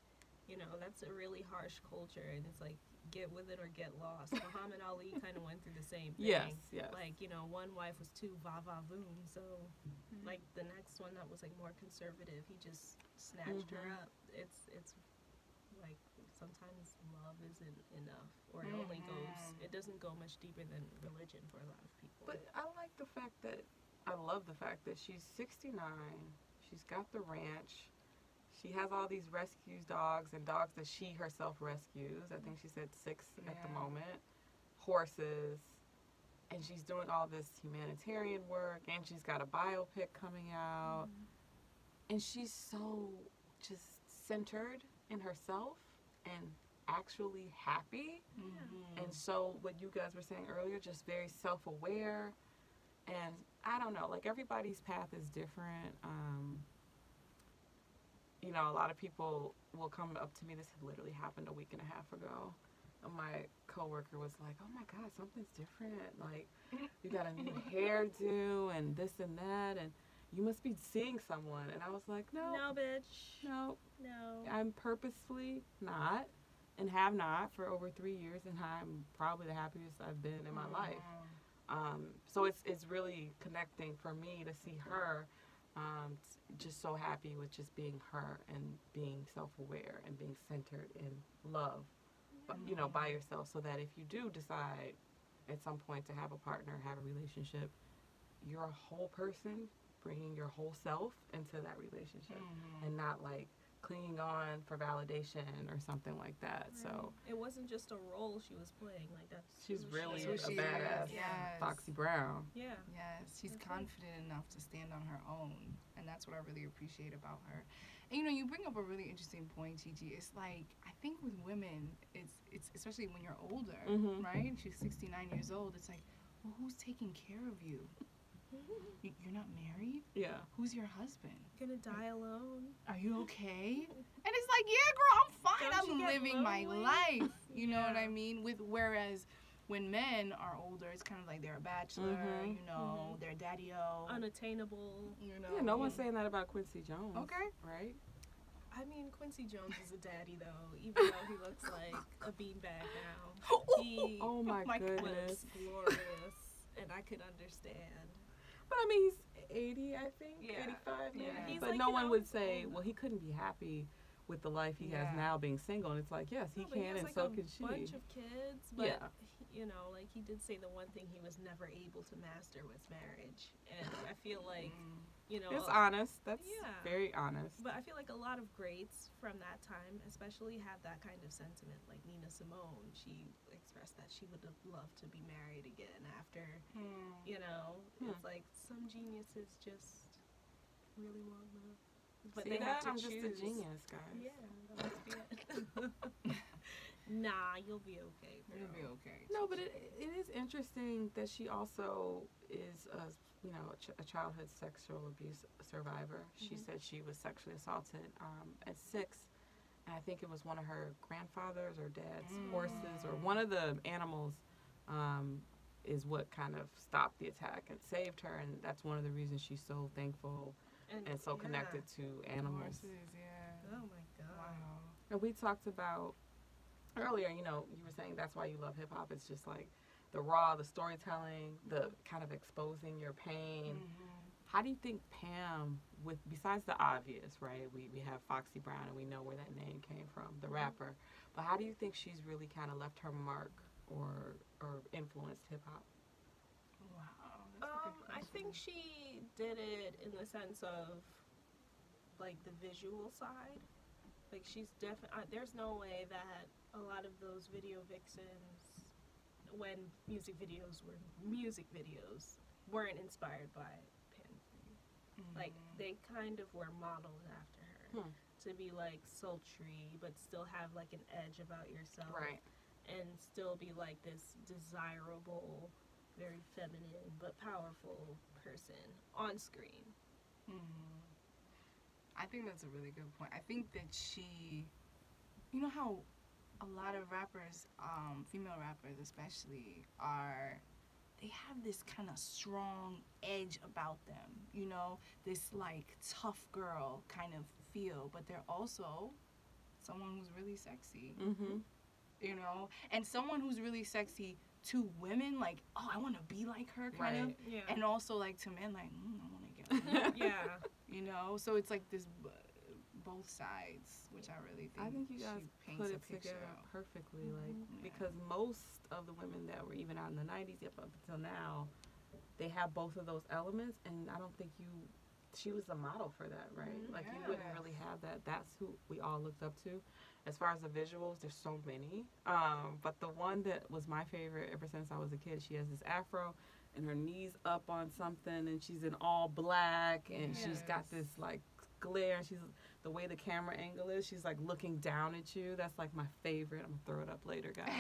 you know that's a really harsh culture, and it's like get with it or get lost. Muhammad Ali kind of went through the same thing. Yes. Like you know, one wife was too va-va-voom, so like the next one that was like more conservative, he just snatched her up. It's like sometimes love isn't enough, or it only goes. It doesn't go much deeper than religion for a lot of people. But I like the fact that I love the fact that she's 69. She's got the ranch. She has all these rescue dogs and dogs that she herself rescues. I think she said 6 at the moment. Horses. And she's doing all this humanitarian work. And she's got a biopic coming out. And she's so just centered in herself and actually happy. And so what you guys were saying earlier, just very self-aware. And I don't know, like everybody's path is different. You know, a lot of people will come up to me. This had literally happened a week and a half ago. my coworker was like, "Oh my God, something's different. Like, you got a new hairdo and this and that, and you must be seeing someone." And I was like, "No, No, bitch. no, No. I'm purposefully not, and have not for over 3 years, and I'm probably the happiest I've been in my life." So it's really connecting for me to see her just so happy with just being her and being self-aware and being centered in love, you know, by yourself, so that if you do decide at some point to have a partner, have a relationship, you're a whole person bringing your whole self into that relationship and not like clinging on for validation or something like that. Right. So it wasn't just a role she was playing. Like that's she's who really she a is. badass Yes. Foxy Brown. Yeah. Yes, she's That's it. confident enough to stand on her own, and that's what I really appreciate about her. And you know, you bring up a really interesting point, Gigi. It's like I think with women, it's especially when you're older, right? She's 69 years old. It's like, well, who's taking care of you? You're not married? Yeah. Who's your husband? Gonna die alone. Are you okay? And it's like, yeah, girl, I'm fine. Don't you I'm get living my lonely? life. You know what Yeah. I mean? Whereas when men are older, it's kind of like they're a bachelor, you know, they're daddy-o. Unattainable. You know? Yeah, no one's saying that about Quincy Jones. Okay. Right? I mean, Quincy Jones is a daddy though, even though he looks like a beanbag now. He Oh my my goodness. was glorious, and I could understand. But I mean, he's 80, I think, Yeah. 85 maybe. Yeah. He's But like, no you one know, would say, old well, he couldn't be happy with the life he has Yeah. now being single. And it's like, yes, he No, but can, has, and like, so a can she. bunch of kids, but Yeah. you know, like he did say the one thing he was never able to master was marriage, and I feel like, you know, It's honest. That's Yeah. very honest. but I feel like a lot of greats from that time, especially, had that kind of sentiment. Like Nina Simone, she expressed that she would have loved to be married again after, you know, it's like some geniuses just really want love, but See they that? have to I'm choose. just a genius, guys. Yeah, that must be it. Nah, you'll be okay. You'll be girl. okay. No, but it is interesting that she also is a childhood sexual abuse survivor. She said she was sexually assaulted at 6, and I think it was one of her grandfathers or dad's horses or one of the animals is what kind of stopped the attack and saved her, and that's one of the reasons she's so thankful and so connected to animals. Horses, yeah. Oh my god. Wow. And we talked about earlier, you know, you were saying that's why you love hip hop. It's just like the raw, the storytelling, the kind of exposing your pain. How do you think Pam, with besides the obvious, right? We have Foxy Brown and we know where that name came from, the rapper. But how do you think she's really kind of left her mark or influenced hip hop? Wow. That's a good I think she did it in the sense of like the visual side. Like she's definitely, there's no way that a lot of those video vixens, when music videos weren't inspired by Pam. Like they kind of were modeled after her to be like sultry, but still have like an edge about yourself, Right. and still be like this desirable, very feminine but powerful person on screen. I think that's a really good point. I think that she, you know how a lot of rappers, female rappers especially, they have this kind of strong edge about them, you know, this like tough girl kind of feel, but they're also someone who's really sexy, you know, and someone who's really sexy to women, like, oh, I want to be like her kind of, Yeah. and also like to men, like, I want to get like her. Yeah. You know, so it's like this both sides, which I really think I think you guys she paints put a it picture together of. perfectly, like Yeah. because most of the women that were even out in the 90s up until now, they have both of those elements, and I don't think she was the model for that, right? Like you wouldn't Yes. really have that. That's who we all looked up to. As far as the visuals, there's so many, but the one that was my favorite ever since I was a kid, she has this afro and her knees up on something, and she's in all black, and she's got Yes. this like glare, and she's the way the camera angle is, she's like looking down at you. That's like my favorite. I'm gonna throw it up later, guys.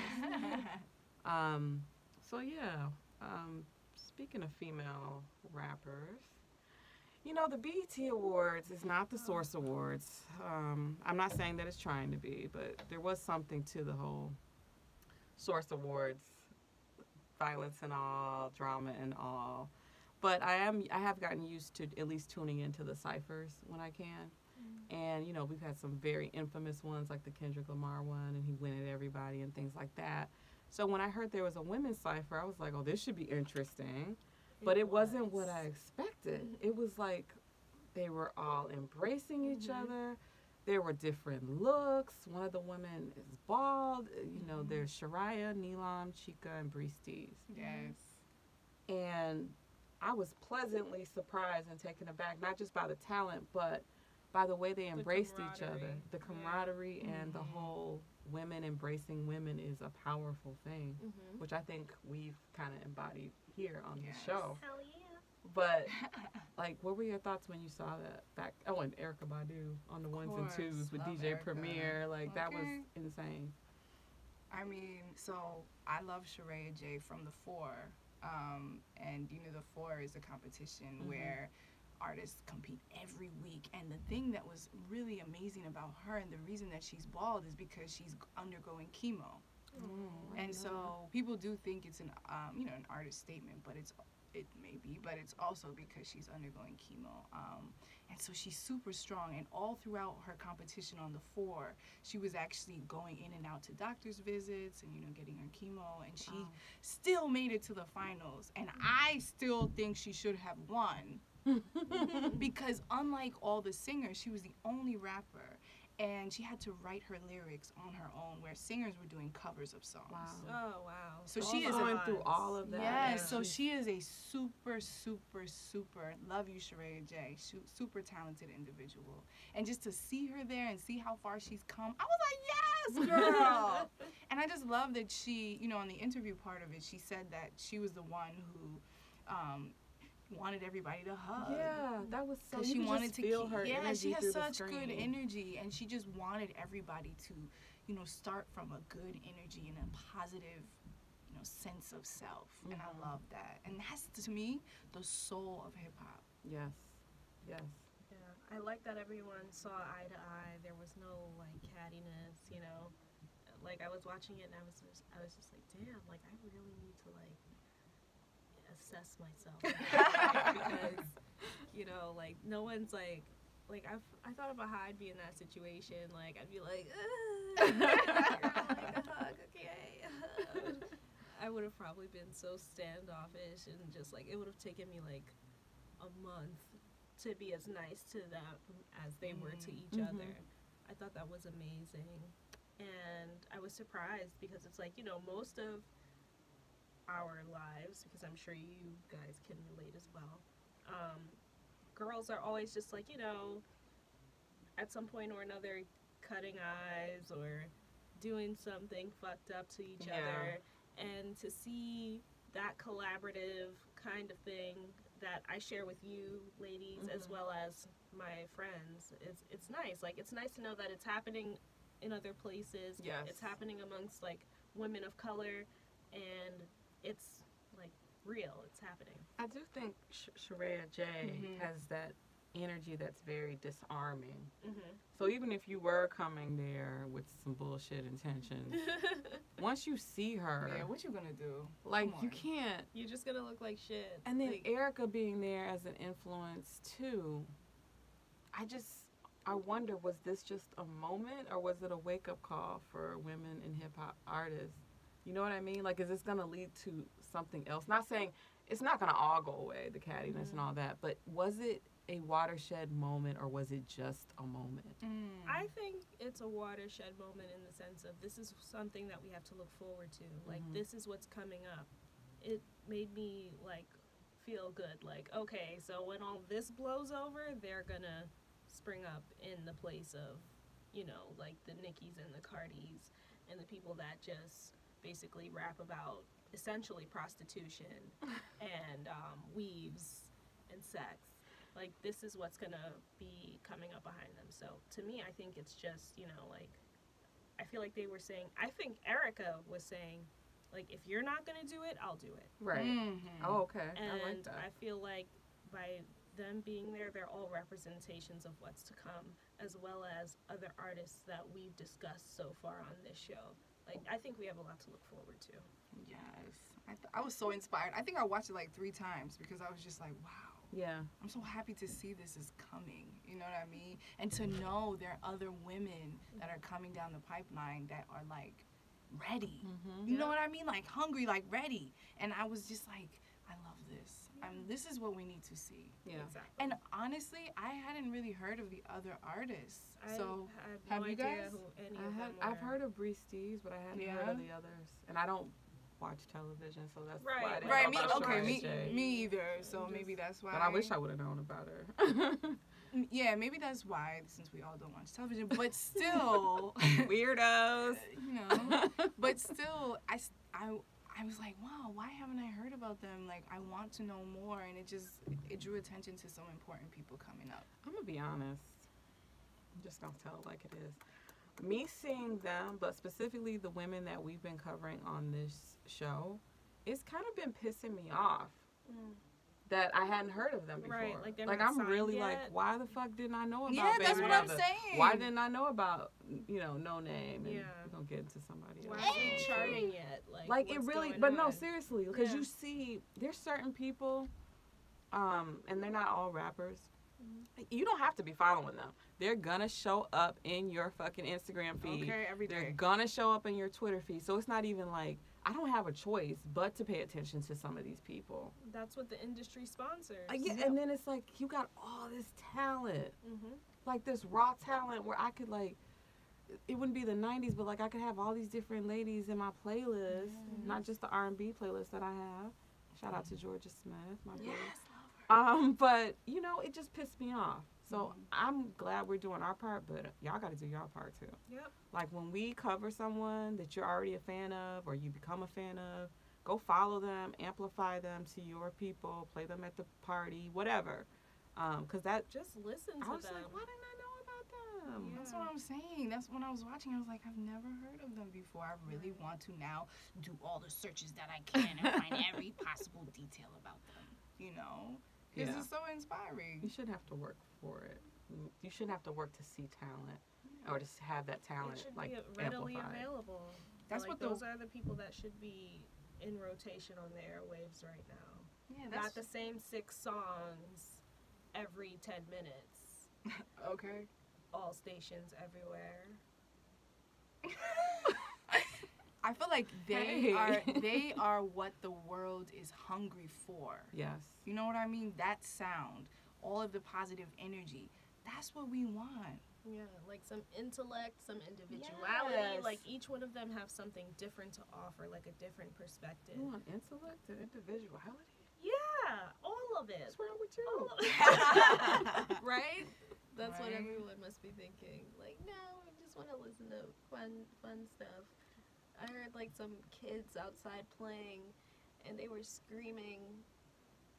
So yeah, speaking of female rappers, you know, the BET Awards is not the Source Awards. I'm not saying that it's trying to be, but there was something to the whole Source Awards, violence and all, drama and all. But I have gotten used to at least tuning into the ciphers when I can. And, you know, we've had some very infamous ones like the Kendrick Lamar one, and he went at everybody and things like that. So when I heard there was a women's cipher, I was like, oh, this should be interesting. But it wasn't what I expected. It was like they were all embracing each other. There were different looks. One of the women is bald. You know, there's Shariah, Neelam, Chica, and Breesties. Yes. And I was pleasantly surprised and taken aback, not just by the talent, but by the way they embraced each other. The camaraderie and the whole women embracing women is a powerful thing, which I think we've kind of embodied here on the show. Hell yeah. But, like, what were your thoughts when you saw that back? Oh, and Erykah Badu on the ones and twos with Love DJ Erykah. Premier. Like, that was insane. I mean, so I love Shariah J from the Four. And, you know, the Four is a competition where artists compete every week. And the thing that was really amazing about her and the reason that she's bald is because she's undergoing chemo. And so people do think it's an, you know, an artist statement, but it may be, but it's also because she's undergoing chemo. And so she's super strong, and all throughout her competition on the Four, she was actually going in and out to doctor's visits and, you know, getting her chemo, and she still made it to the finals. And I still think she should have won because unlike all the singers, she was the only rapper. And she had to write her lyrics on her own, where singers were doing covers of songs. Oh, wow. So she is going through all of that. Yes, so she is a super, love you, Shariah J, super talented individual. And just to see her there and see how far she's come, I was like, yes, girl! And I just love that she, you know, on the interview part of it, she said that she was the one who wanted everybody to hug. Yeah, that was so. She wanted to feel her yeah, energy she has through such the good screen. energy, and she just wanted everybody to, you know, start from a good energy and a positive, you know, sense of self. And I love that. And that's, to me, the soul of hip hop. Yes, yes. Yeah, I like that everyone saw eye to eye. There was no like cattiness, you know. Like I was watching it and I was just like, damn, like I really need to like assess myself because, you know, like no one's like I thought if a I'd be in that situation, like I'd be like, okay. I would have probably been so standoffish and just like it would have taken me like a month to be as nice to them as they were to each other. I thought that was amazing, and I was surprised because it's like, you know, most of our lives, because I'm sure you guys can relate as well, girls are always just like, you know, at some point or another cutting eyes or doing something fucked up to each other, and to see that collaborative kind of thing that I share with you ladies as well as my friends, it's nice. Like it's nice to know that it's happening in other places. Yes. It's happening amongst like women of color, and it's like real. It's happening. I do think Shariah J has that energy that's very disarming. So even if you were coming there with some bullshit intentions, once you see her, what you gonna do? Like you can't. You're just gonna look like shit. And then like, Erykah being there as an influence too. I wonder, was this just a moment or was it a wake up call for women in hip hop artists? You know what I mean? Like, is this gonna lead to something else? Not saying it's not gonna all go away, the cattiness and all that, but was it a watershed moment or was it just a moment? I think it's a watershed moment in the sense of this is something that we have to look forward to. Like, this is what's coming up. It made me, like, feel good. Like, okay, so when all this blows over, they're gonna spring up in the place of, you know, like the Nickies and the Cardis and the people that just basically rap about essentially prostitution and weaves and sex. Like, this is what's gonna be coming up behind them. So to me, I think it's just, you know, like, I feel like they were saying, I think Erykah was saying, like, if you're not gonna do it, I'll do it. Right. Oh, okay. And I like that. I feel like by them being there, they're all representations of what's to come, as well as other artists that we've discussed so far on this show. Like, I think we have a lot to look forward to. Yes. I was so inspired. I think I watched it like 3 times because I was just like, wow. Yeah. I'm so happy to see this is coming. You know what I mean? And to know there are other women that are coming down the pipeline that are like ready. Mm-hmm. You know what I mean? Like hungry, like ready. And I was just like, I love this. This is what we need to see. Yeah. Exactly. And honestly, I hadn't really heard of the other artists. So I have no you idea guys? who any of them were. I've heard of Bree Steves, but I hadn't heard of the others. And I don't watch television, so that's why I didn't Right, know about me Shay. either. So maybe that's why. But I wish I would have known about her. Yeah, maybe that's why, since we all don't watch television. But still, Weirdos. you know. But still, I was like, wow, why haven't I heard about them? Like, I want to know more, and it drew attention to some important people coming up. I'm gonna be honest. I'm just gonna tell it like it is. Me seeing them, but specifically the women that we've been covering on this show, it's kind of been pissing me off that I hadn't heard of them before. Right, like they're like not I'm signed really yet. like, why the fuck didn't I know about Yeah, that's Baby what I'm Mother? saying. Why didn't I know about, No Name? And Yeah. we're gonna get into somebody else. Why are they charting yet? Like it what's really, going but no, on? seriously, because Yeah. you see, there's certain people, and they're not all rappers. You don't have to be following them. They're gonna show up in your fucking Instagram feed. Okay, every They're day. gonna show up in your Twitter feed. So it's not even like I don't have a choice but to pay attention to some of these people. That's what the industry sponsors. Yeah, and then it's like you got all this talent, Mm-hmm. like this raw talent where I could like. It wouldn't be the 90s, but like I could have all these different ladies in my playlist, not just the R&B playlist that I have. Shout out to Georgia Smith, my girl. But it just pissed me off. So I'm glad we're doing our part, but y'all got to do your part too. Yep. Like when we cover someone that you're already a fan of or you become a fan of, go follow them, amplify them to your people, play them at the party, whatever. Because that Just listen to I was them. like, why didn't I know about them? Yeah. That's what I'm saying. That's when I was watching. I was like, I've never heard of them before. I really want to now do all the searches that I can and find every possible detail about them. Because Yeah. it's so inspiring. You shouldn't have to work for it. You shouldn't have to work to see talent or to have that talent It should like be readily amplified. available. That's like, what the- those are the people that should be in rotation on the airwaves right now. Yeah, Not the same 6 songs every 10 minutes. okay. All stations everywhere. I feel like Hey. they are what the world is hungry for. Yes. You know what I mean? That sound, all of the positive energy. That's what we want. Yeah, like some intellect, some individuality. Yes. Like each one of them have something different to offer, like a different perspective. You want intellect and individuality? Yeah, all of it. What's wrong with you? All of it. Right? That's what Right. everyone must be thinking. Like, no, I just want to listen to fun stuff. I heard like some kids outside playing, and they were screaming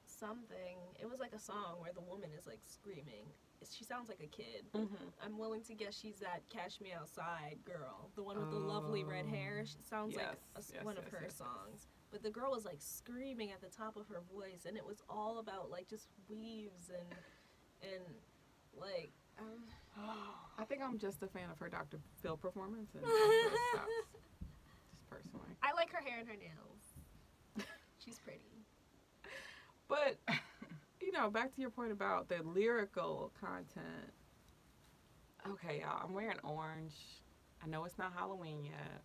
something. It was like a song where the woman is like screaming. She sounds like a kid. Mm-hmm. I'm willing to guess she's that Cash Me Outside girl, the one with the lovely red hair. She sounds like one of her songs. But the girl was like screaming at the top of her voice, and it was all about like just weaves and like. I think I'm just a fan of her Dr. Phil performance, and that's where it stops. Just personally. I like her hair and her nails. She's pretty. But back to your point about the lyrical content. Okay, y'all, I'm wearing orange. I know it's not Halloween yet.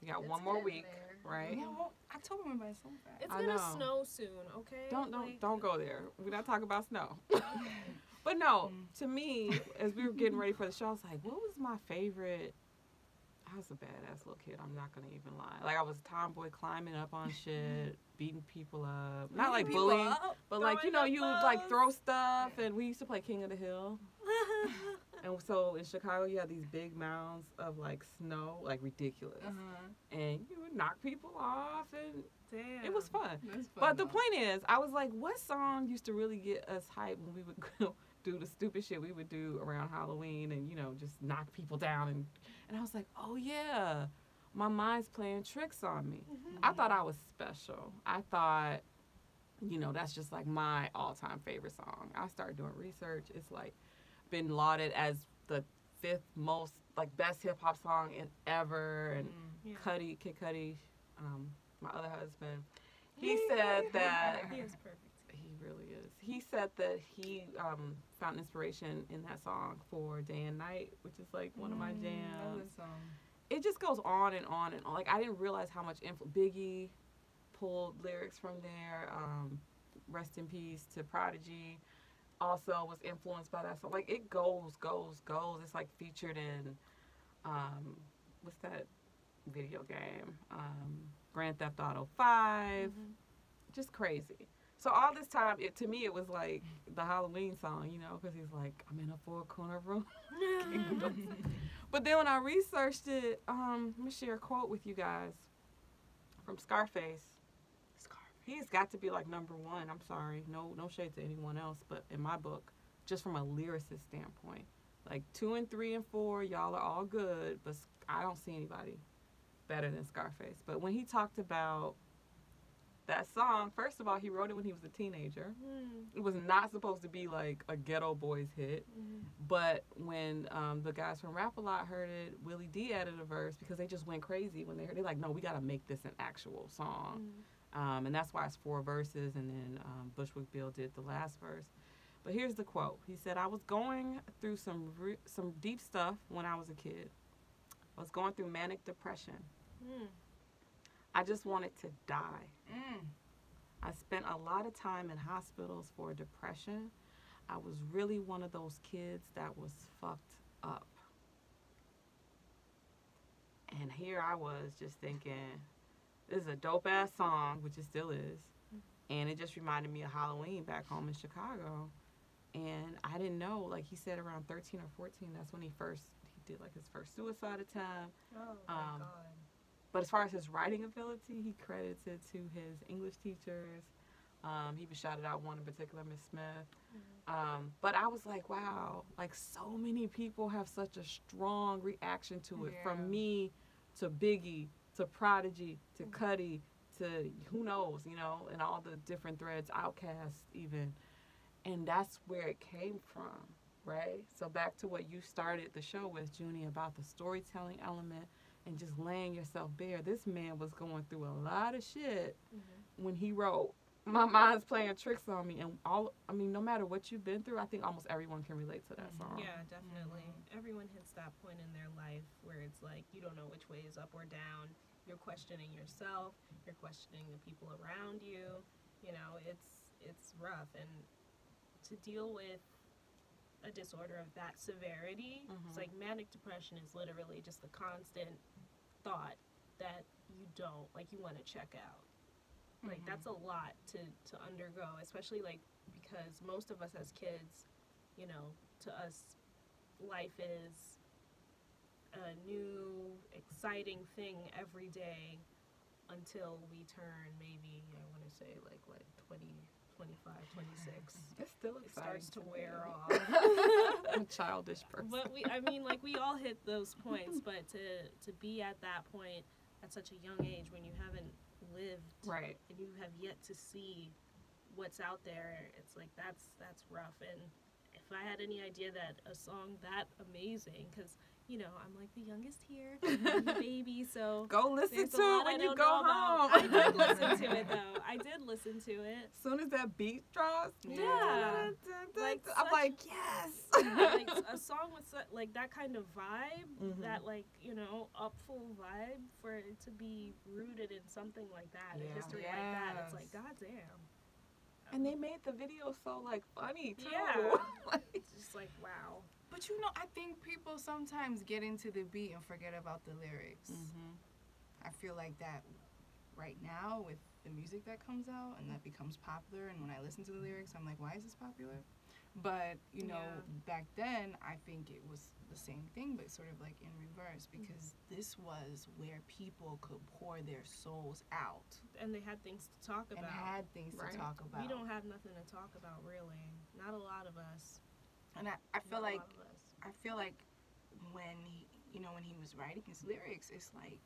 We got It's one more getting week, there. right? No, October went by so fast. It's I gonna know. snow soon, okay? Don't go there. We're not talking about snow. But no, to me, as we were getting ready for the show, I was like, what was my favorite? I was a badass little kid. I'm not going to even lie. Like, I was a tomboy climbing up on shit, beating people up. Not like bullying, but like, you would like throw stuff. And we used to play King of the Hill. And so in Chicago, you had these big mounds of like snow, like ridiculous. And you would knock people off, and Damn. it was fun. That's fun, But the though. point is, I was like, what song used to really get us hyped when we would go do the stupid shit we would do around Halloween and, just knock people down. And I was like, oh, yeah, my mind's playing tricks on me. I thought I was special. I thought, that's just like my all-time favorite song. I started doing research. It's like been lauded as the 5th most like best hip hop song ever, and Yeah. Kid Cudi, my other husband, he said that He is perfect. he really is. He said that he found inspiration in that song for Day and Night, which is like one of my jams. It just goes on and on and on. Like I didn't realize how much Biggie pulled lyrics from there. Rest in peace to Prodigy. Also was influenced by that song. Like it goes. It's like featured in what's that video game? Grand Theft Auto 5. Just crazy. So all this time, to me, it was like the Halloween song, you know, because he's like, I'm in a four-corner room. But then when I researched it, let me share a quote with you guys from Scarface. He's got to be like number one. I'm sorry. No shade to anyone else, but in my book, just from a lyricist standpoint. Like 2 and 3 and 4, y'all are all good, but I don't see anybody better than Scarface. But when he talked about that song, first of all, he wrote it when he was a teenager. It was not supposed to be like a Ghetto Boys hit. But when the guys from Rap A Lot heard it, Willie D added a verse because they just went crazy when they heard it. They're like, no, we got to make this an actual song. And that's why it's 4 verses, and then Bushwick Bill did the last verse. But here's the quote. He said, I was going through some deep stuff when I was a kid. I was going through manic depression. I just wanted to die. I spent a lot of time in hospitals for depression. I was really one of those kids that was fucked up. And here I was just thinking, this is a dope-ass song, which it still is. And it just reminded me of Halloween back home in Chicago. And I didn't know, like he said around 13 or 14, that's when he did like his first suicide attempt. Oh, my God. But as far as his writing ability, he credits it to his English teachers. He even shouted out one in particular, Miss Smith. But I was like, wow, like so many people have such a strong reaction to it. From me to Biggie to Prodigy to Cudi to who knows, you know, and all the different threads, Outkast even. And that's where it came from, right? So back to what you started the show with, Junie, about the storytelling element and just laying yourself bare. This man was going through a lot of shit when he wrote My Mind's Playing Tricks on Me. And no matter what you've been through, I think almost everyone can relate to that song. Yeah, definitely. Everyone hits that point in their life where it's like you don't know which way is up or down. You're questioning yourself. You're questioning the people around you. You know, it's rough. And to deal with a disorder of that severity, it's like manic depression is literally just the constant thought that you want to check out. Like that's a lot to undergo, especially like because most of us as kids, you know, to us life is a new exciting thing every day until we turn maybe I want to say like what 20, 25, 26. It's still It exciting. starts to wear off. I'm a childish person. But we all hit those points, but to be at that point at such a young age when you haven't lived Right. and you have yet to see what's out there, it's like that's rough. And if I had any idea that a song that amazing, because you know I'm like the youngest here, I'm the baby, so go listen there's to a lot it when I you don't go know about. home. I did listen to it though. I did listen to it. As soon as that beat drops, Yeah. Like I'm such- like, yes. Like a song with like that kind of vibe, that like you know upful vibe, for it to be rooted in something like that, a history like that, it's like goddamn. And they made the video so like funny too. Yeah. Like, It's just like wow. But you know, I think people sometimes get into the beat and forget about the lyrics. I feel like that right now with the music that comes out and that becomes popular, and when I listen to the lyrics, I'm like, why is this popular? But, you know, back then, I think it was the same thing, but sort of like in reverse, because this was where people could pour their souls out. And they had things to talk about. And had things to talk about. We don't have nothing to talk about, really. Not a lot of us. And I feel Not a like lot of us. when he was writing his lyrics, it's like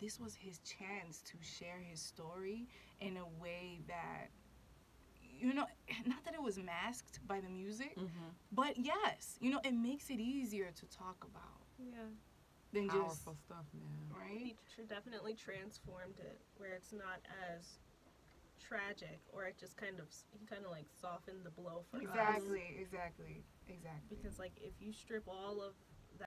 this was his chance to share his story in a way that you know, not that it was masked by the music, Mm-hmm. but yes, you know, it makes it easier to talk about Yeah. than Powerful stuff, man. just, right? He definitely transformed it where it's not as tragic, or it just kind of, he kind of like softened the blow for us. Exactly. Because like if you strip all of